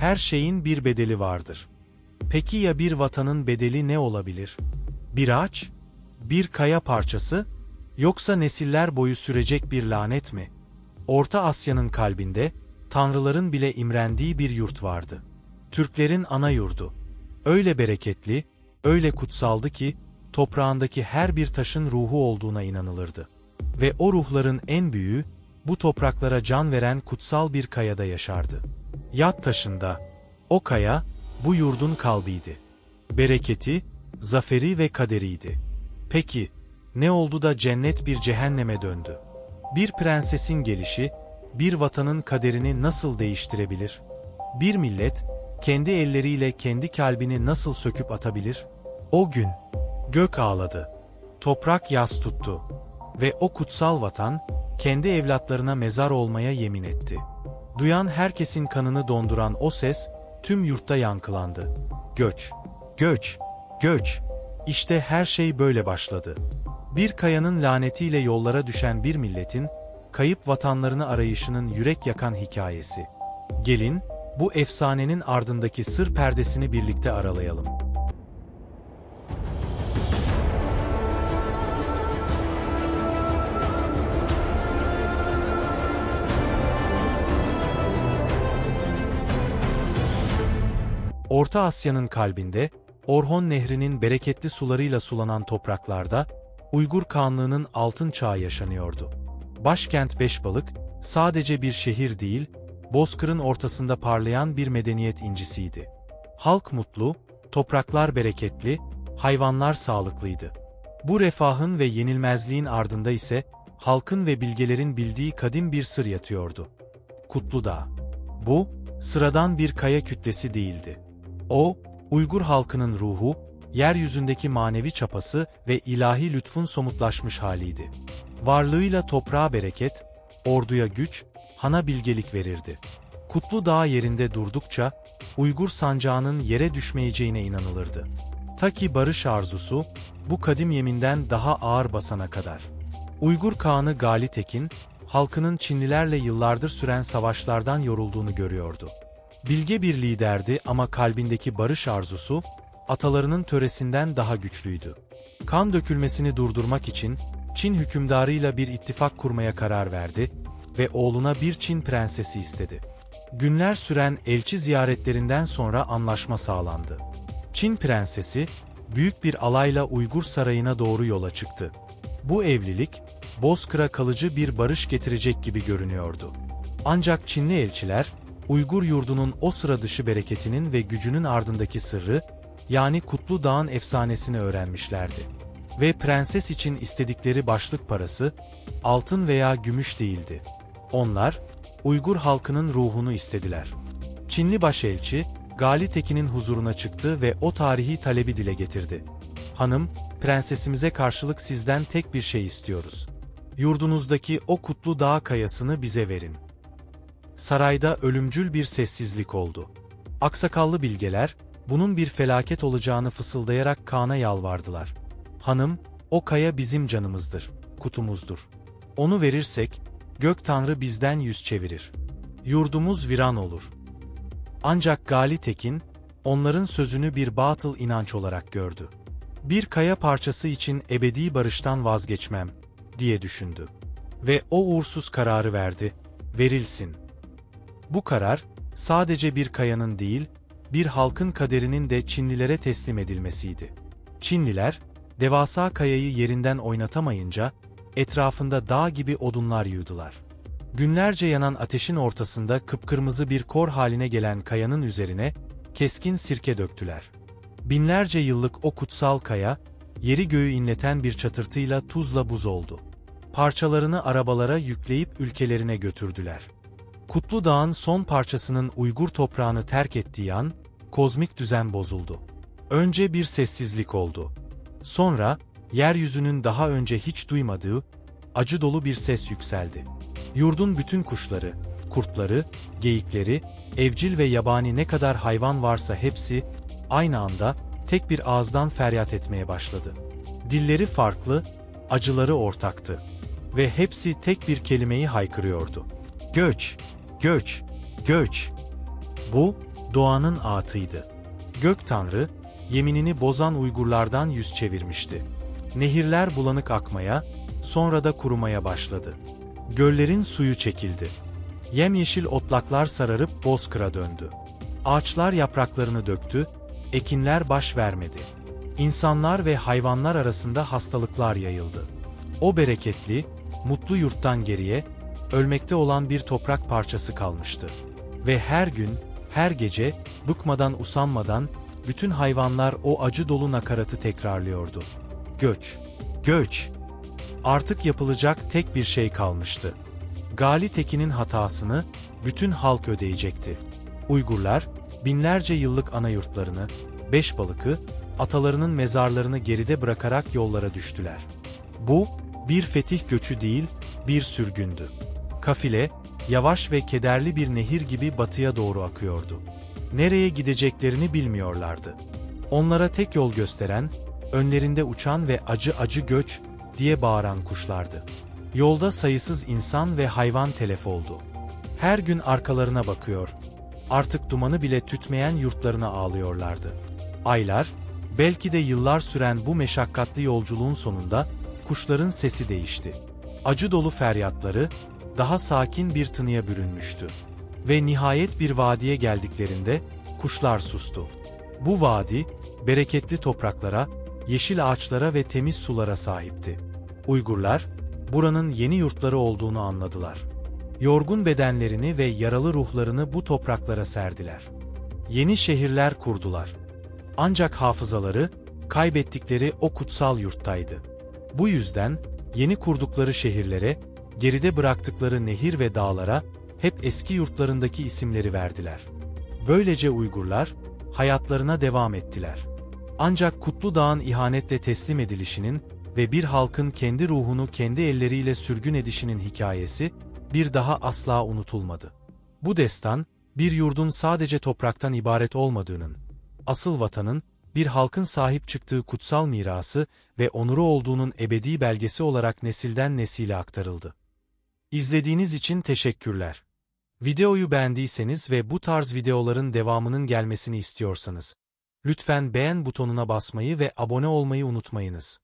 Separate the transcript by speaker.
Speaker 1: Her şeyin bir bedeli vardır. Peki ya bir vatanın bedeli ne olabilir? Bir ağaç? Bir kaya parçası? Yoksa nesiller boyu sürecek bir lanet mi? Orta Asya'nın kalbinde, tanrıların bile imrendiği bir yurt vardı. Türklerin ana yurdu. Öyle bereketli, öyle kutsaldı ki, toprağındaki her bir taşın ruhu olduğuna inanılırdı. Ve o ruhların en büyüğü, bu topraklara can veren kutsal bir kayada yaşardı. Yat taşında, o kaya, bu yurdun kalbiydi. Bereketi, zaferi ve kaderiydi. Peki, ne oldu da cennet bir cehenneme döndü? Bir prensesin gelişi, bir vatanın kaderini nasıl değiştirebilir? Bir millet, kendi elleriyle kendi kalbini nasıl söküp atabilir? O gün, gök ağladı, toprak yas tuttu ve o kutsal vatan, kendi evlatlarına mezar olmaya yemin etti. Duyan herkesin kanını donduran o ses, tüm yurtta yankılandı. Göç, göç, göç. İşte her şey böyle başladı. Bir kayanın lanetiyle yollara düşen bir milletin, kayıp vatanlarını arayışının yürek yakan hikayesi. Gelin, bu efsanenin ardındaki sır perdesini birlikte aralayalım. Orta Asya'nın kalbinde, Orhon Nehri'nin bereketli sularıyla sulanan topraklarda, Uygur Kağanlığı'nın altın çağı yaşanıyordu. Başkent Beşbalık, sadece bir şehir değil, bozkırın ortasında parlayan bir medeniyet incisiydi. Halk mutlu, topraklar bereketli, hayvanlar sağlıklıydı. Bu refahın ve yenilmezliğin ardında ise, halkın ve bilgelerin bildiği kadim bir sır yatıyordu. Kutludağ. Bu, sıradan bir kaya kütlesi değildi. O, Uygur halkının ruhu, yeryüzündeki manevi çapası ve ilahi lütfun somutlaşmış haliydi. Varlığıyla toprağa bereket, orduya güç, hana bilgelik verirdi. Kutludağ yerinde durdukça, Uygur sancağının yere düşmeyeceğine inanılırdı. Ta ki barış arzusu, bu kadim yeminden daha ağır basana kadar. Uygur Kağanı Gali Tekin, halkının Çinlilerle yıllardır süren savaşlardan yorulduğunu görüyordu. Bilge bir liderdi ama kalbindeki barış arzusu, atalarının töresinden daha güçlüydü. Kan dökülmesini durdurmak için, Çin hükümdarıyla bir ittifak kurmaya karar verdi ve oğluna bir Çin prensesi istedi. Günler süren elçi ziyaretlerinden sonra anlaşma sağlandı. Çin prensesi, büyük bir alayla Uygur sarayına doğru yola çıktı. Bu evlilik, Bozkır'a kalıcı bir barış getirecek gibi görünüyordu. Ancak Çinli elçiler, Uygur yurdunun o sıra dışı bereketinin ve gücünün ardındaki sırrı, yani Kutludağ'ın efsanesini öğrenmişlerdi. Ve prenses için istedikleri başlık parası, altın veya gümüş değildi. Onlar, Uygur halkının ruhunu istediler. Çinli başelçi, Gali Tekin'in huzuruna çıktı ve o tarihi talebi dile getirdi. "Hanım, prensesimize karşılık sizden tek bir şey istiyoruz. Yurdunuzdaki o Kutludağ kayasını bize verin." Sarayda ölümcül bir sessizlik oldu. Aksakallı bilgeler, bunun bir felaket olacağını fısıldayarak Kaan'a yalvardılar. "Hanım, o kaya bizim canımızdır, kutumuzdur. Onu verirsek, Gök Tanrı bizden yüz çevirir. Yurdumuz viran olur." Ancak Gali Tekin, onların sözünü bir batıl inanç olarak gördü. "Bir kaya parçası için ebedi barıştan vazgeçmem," diye düşündü. Ve o uğursuz kararı verdi, "Verilsin." Bu karar, sadece bir kayanın değil, bir halkın kaderinin de Çinlilere teslim edilmesiydi. Çinliler, devasa kayayı yerinden oynatamayınca, etrafında dağ gibi odunlar yığdılar. Günlerce yanan ateşin ortasında kıpkırmızı bir kor haline gelen kayanın üzerine, keskin sirke döktüler. Binlerce yıllık o kutsal kaya, yeri göğü inleten bir çatırtıyla tuzla buz oldu. Parçalarını arabalara yükleyip ülkelerine götürdüler. Kutludağ'ın son parçasının Uygur toprağını terk ettiği an, kozmik düzen bozuldu. Önce bir sessizlik oldu. Sonra, yeryüzünün daha önce hiç duymadığı, acı dolu bir ses yükseldi. Yurdun bütün kuşları, kurtları, geyikleri, evcil ve yabani ne kadar hayvan varsa hepsi, aynı anda, tek bir ağızdan feryat etmeye başladı. Dilleri farklı, acıları ortaktı. Ve hepsi tek bir kelimeyi haykırıyordu. "Göç! Göç! Göç!" Bu, doğanın ağıtıydı. Gök Tanrı, yeminini bozan Uygurlardan yüz çevirmişti. Nehirler bulanık akmaya, sonra da kurumaya başladı. Göllerin suyu çekildi. Yemyeşil otlaklar sararıp bozkıra döndü. Ağaçlar yapraklarını döktü, ekinler baş vermedi. İnsanlar ve hayvanlar arasında hastalıklar yayıldı. O bereketli, mutlu yurttan geriye, ölmekte olan bir toprak parçası kalmıştı. Ve her gün, her gece, bıkmadan usanmadan, bütün hayvanlar o acı dolu nakaratı tekrarlıyordu. Göç, göç. Artık yapılacak tek bir şey kalmıştı. Gali Tekin'in hatasını bütün halk ödeyecekti. Uygurlar, binlerce yıllık ana yurtlarını, Beşbalık'ı, atalarının mezarlarını geride bırakarak yollara düştüler. Bu, bir fetih göçü değil, bir sürgündü. Kafile, yavaş ve kederli bir nehir gibi batıya doğru akıyordu. Nereye gideceklerini bilmiyorlardı. Onlara tek yol gösteren, önlerinde uçan ve acı acı göç diye bağıran kuşlardı. Yolda sayısız insan ve hayvan telef oldu. Her gün arkalarına bakıyor, artık dumanı bile tütmeyen yurtlarına ağlıyorlardı. Aylar, belki de yıllar süren bu meşakkatli yolculuğun sonunda kuşların sesi değişti. Acı dolu feryatları daha sakin bir tınıya bürünmüştü. Ve nihayet bir vadiye geldiklerinde kuşlar sustu. Bu vadi, bereketli topraklara, yeşil ağaçlara ve temiz sulara sahipti. Uygurlar, buranın yeni yurtları olduğunu anladılar. Yorgun bedenlerini ve yaralı ruhlarını bu topraklara serdiler. Yeni şehirler kurdular. Ancak hafızaları, kaybettikleri o kutsal yurttaydı. Bu yüzden, yeni kurdukları şehirlere, geride bıraktıkları nehir ve dağlara, hep eski yurtlarındaki isimleri verdiler. Böylece Uygurlar, hayatlarına devam ettiler. Ancak Kutlu Dağ'ın ihanetle teslim edilişinin ve bir halkın kendi ruhunu kendi elleriyle sürgün edişinin hikayesi, bir daha asla unutulmadı. Bu destan, bir yurdun sadece topraktan ibaret olmadığının, asıl vatanın, bir halkın sahip çıktığı kutsal mirası ve onuru olduğunun ebedi belgesi olarak nesilden nesile aktarıldı. İzlediğiniz için teşekkürler. Videoyu beğendiyseniz ve bu tarz videoların devamının gelmesini istiyorsanız, lütfen beğen butonuna basmayı ve abone olmayı unutmayınız.